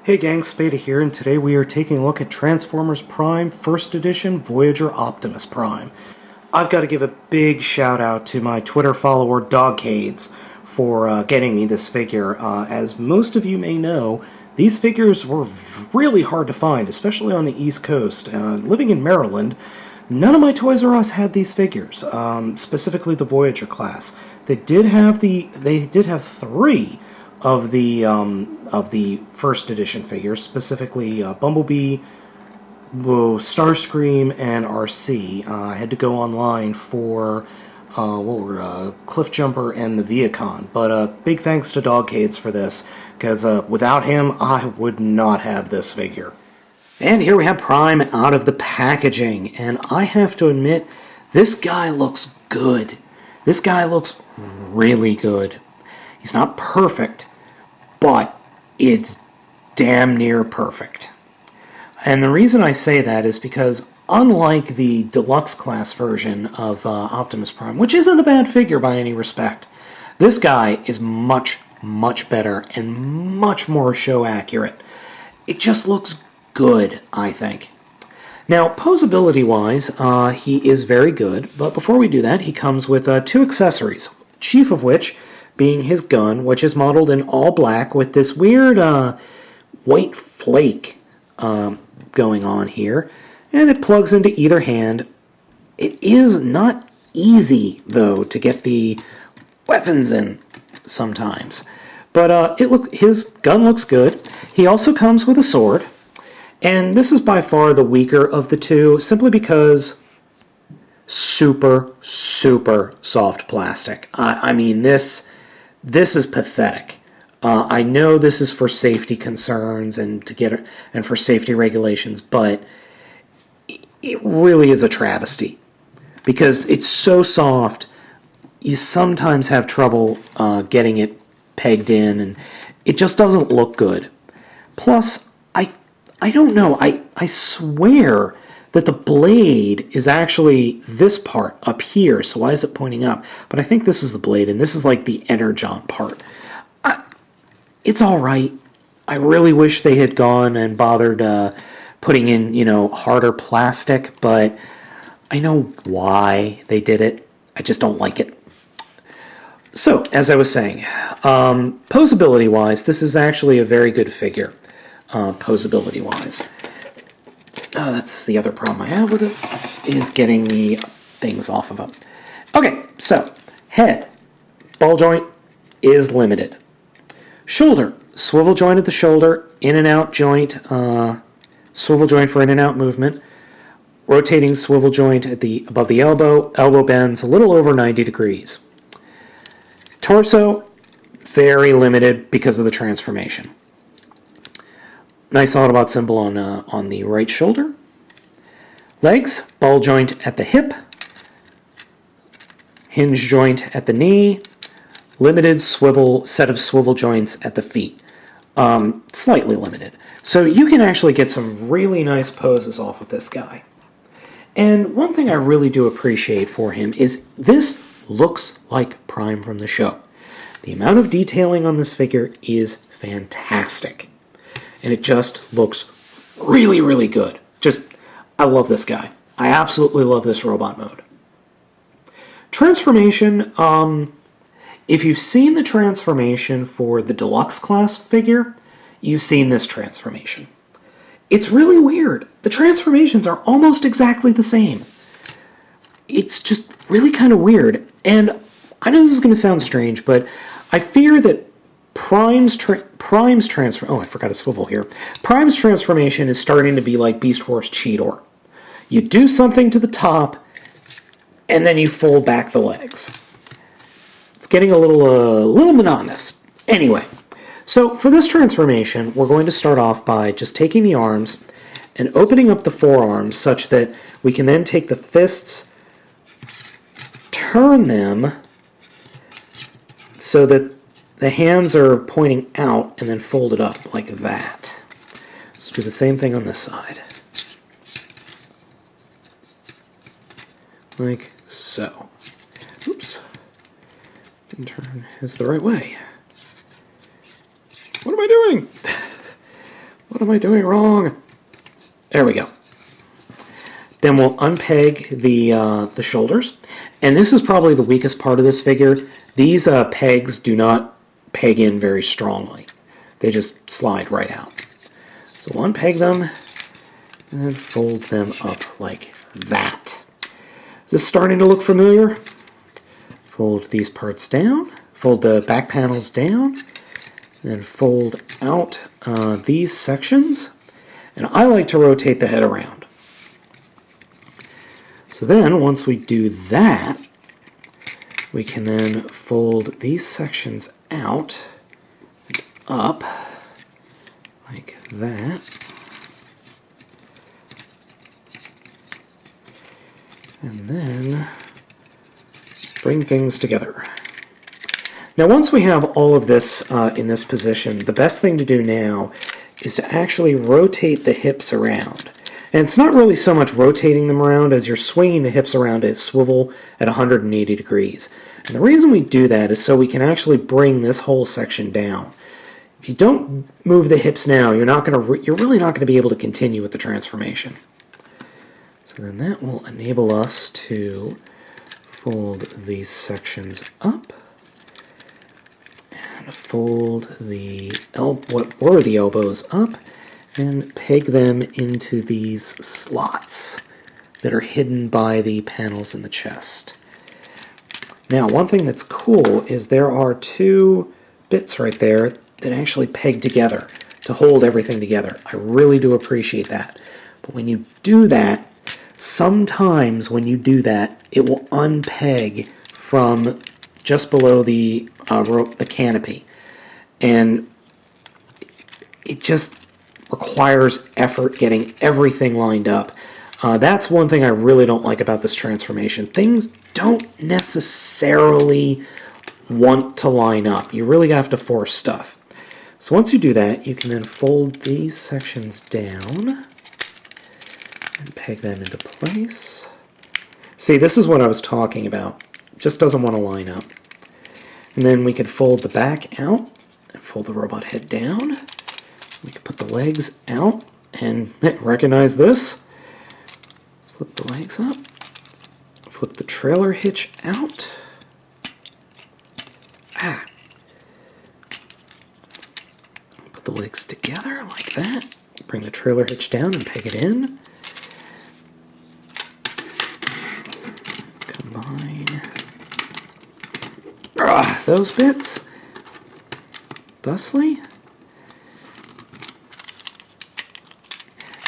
Hey gang, Spada here, and today we are taking a look at Transformers Prime First Edition Voyager Optimus Prime. I've got to give a big shout out to my Twitter follower Dogcades for getting me this figure. As most of you may know, these figures were really hard to find, especially on the East Coast. Living in Maryland, none of my Toys R Us had these figures, specifically the Voyager class. They did have three of the first edition figures, specifically Bumblebee, Starscream, and RC. I had to go online for Cliffjumper and the Viacon, but big thanks to Dogcades for this, because without him, I would not have this figure. And here we have Prime out of the packaging, and I have to admit, this guy looks good. This guy looks really good. He's not perfect, but it's damn near perfect. And the reason I say that is because unlike the deluxe class version of Optimus Prime, which isn't a bad figure by any respect, this guy is much, much better and much more show accurate. It just looks good, I think. Now, posability-wise, he is very good, but before we do that, he comes with two accessories, chief of which being his gun, which is modeled in all black with this weird white flake going on here, and it plugs into either hand. It is not easy, though, to get the weapons in sometimes, but his gun looks good. He also comes with a sword, and this is by far the weaker of the two, simply because super, super soft plastic. I mean, this is pathetic. I know this is for safety concerns and for safety regulations, but it really is a travesty because it's so soft. You sometimes have trouble getting it pegged in, and it just doesn't look good. Plus, I don't know. I swear that the blade is actually this part up here, so why is it pointing up? But I think this is the blade, and this is like the energon part. It's alright. I really wish they had gone and bothered putting in, harder plastic, but I know why they did it. I just don't like it. So, as I was saying, posability-wise, this is actually a very good figure, posability-wise. That's the other problem I have with it, is getting the things off of it. Okay, so, head. Ball joint is limited. Shoulder. Swivel joint at the shoulder, in and out joint, swivel joint for in and out movement. Rotating swivel joint above the elbow. Elbow bends a little over 90 degrees. Torso, very limited because of the transformation. Nice Autobot symbol on the right shoulder. Legs, ball joint at the hip. Hinge joint at the knee. Limited set of swivel joints at the feet. Slightly limited. So you can actually get some really nice poses off of this guy. And one thing I really do appreciate for him is this looks like Prime from the show. The amount of detailing on this figure is fantastic. And it just looks really, really good. I love this guy. I absolutely love this robot mode. Transformation, if you've seen the transformation for the deluxe class figure, you've seen this transformation. It's really weird. The transformations are almost exactly the same. It's just really kind of weird. And I know this is going to sound strange, but I fear that Prime's transformation... Oh, I forgot a swivel here. Prime's transformation is starting to be like Beast Wars Cheetor. You do something to the top, and then you fold back the legs. It's getting a little monotonous. Anyway, so for this transformation, we're going to start off by just taking the arms and opening up the forearms such that we can then take the fists, turn them so that the hands are pointing out, and then fold it up like that. Let's do the same thing on this side. Like so. Oops. Didn't turn this the right way. What am I doing? What am I doing wrong? There we go. Then we'll unpeg the shoulders. And this is probably the weakest part of this figure. These pegs do not peg in very strongly. They just slide right out. So we'll unpeg them and then fold them up like that. Is this starting to look familiar? Fold these parts down. Fold the back panels down. Then fold out these sections. And I like to rotate the head around. So then, once we do that, we can then fold these sections out and up like that. And then bring things together. Now, once we have all of this in this position, the best thing to do now is to actually rotate the hips around. And it's not really so much rotating them around as you're swinging the hips around to swivel at 180 degrees. And the reason we do that is so we can actually bring this whole section down. If you don't move the hips now, you're really not going to be able to continue with the transformation. So then that will enable us to fold these sections up and fold what were the elbows up and peg them into these slots that are hidden by the panels in the chest. Now, one thing that's cool is there are two bits right there that actually peg together to hold everything together. I really do appreciate that. But when you do that, sometimes when you do that, it will unpeg from just below the canopy. And it just requires effort getting everything lined up. That's one thing I really don't like about this transformation. Things don't necessarily want to line up. You really have to force stuff. So once you do that, you can then fold these sections down and peg them into place. See, this is what I was talking about. It just doesn't want to line up. And then we could fold the back out and fold the robot head down. We can put the legs out and recognize this. Flip the legs up. Flip the trailer hitch out. Put the legs together like that. Bring the trailer hitch down and peg it in. Combine those bits thusly.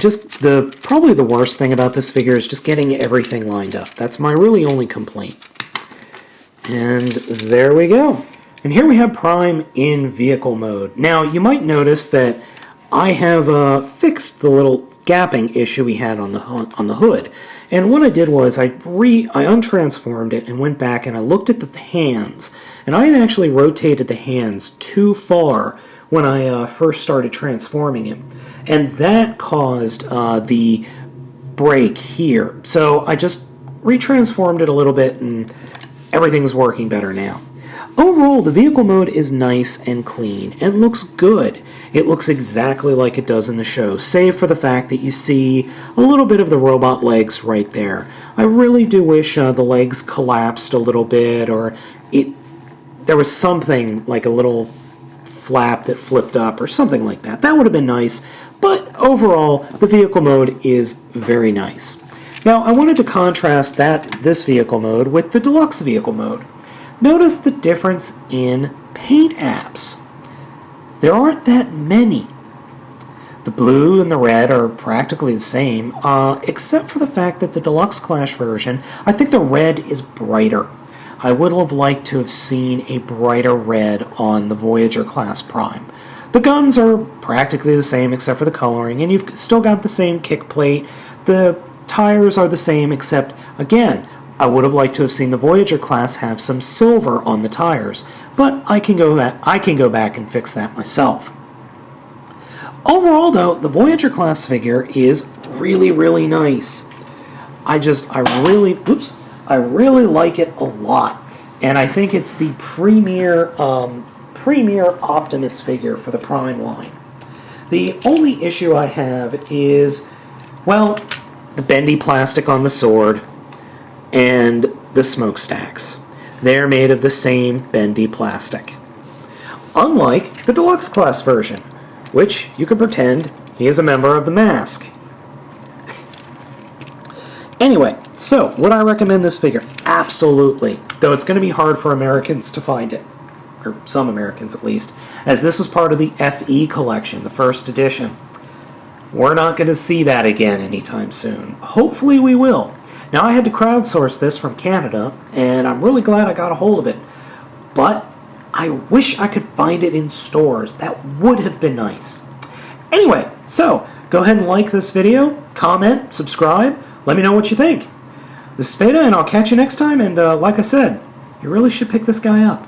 Just probably the worst thing about this figure is just getting everything lined up. That's my really only complaint. And there we go. And here we have Prime in vehicle mode. Now, you might notice that I have fixed the little gapping issue we had on the hood. And what I did was I untransformed it and went back and I looked at the hands. And I had actually rotated the hands too far when I first started transforming him. And that caused the break here. So I just retransformed it a little bit and everything's working better now. Overall, the vehicle mode is nice and clean and looks good. It looks exactly like it does in the show, save for the fact that you see a little bit of the robot legs right there. I really do wish the legs collapsed a little bit, or there was something like a little flap that flipped up or something like that. That would have been nice, but overall, the vehicle mode is very nice. Now, I wanted to contrast this vehicle mode with the deluxe vehicle mode. Notice the difference in paint apps. There aren't that many. The blue and the red are practically the same, except for the fact that the Deluxe Clash version, I think the red is brighter. I would have liked to have seen a brighter red on the Voyager class Prime. The guns are practically the same except for the coloring, and you've still got the same kick plate. The tires are the same, except, again, I would have liked to have seen the Voyager class have some silver on the tires, but I can go back and fix that myself. Overall, though, the Voyager class figure is really, really nice. I really like it a lot, and I think it's the premier Optimus figure for the Prime line. The only issue I have is, well, the bendy plastic on the sword and the smokestacks. They're made of the same bendy plastic. Unlike the deluxe class version, which you can pretend he is a member of the Mask. Anyway, so would I recommend this figure? Absolutely, though it's going to be hard for Americans to find it, or some Americans at least, as this is part of the FE collection, the first edition. We're not going to see that again anytime soon. Hopefully we will. Now, I had to crowdsource this from Canada, and I'm really glad I got a hold of it. But I wish I could find it in stores. That would have been nice. Anyway, so go ahead and like this video, comment, subscribe, let me know what you think. This is Spada, and I'll catch you next time, and like I said, you really should pick this guy up.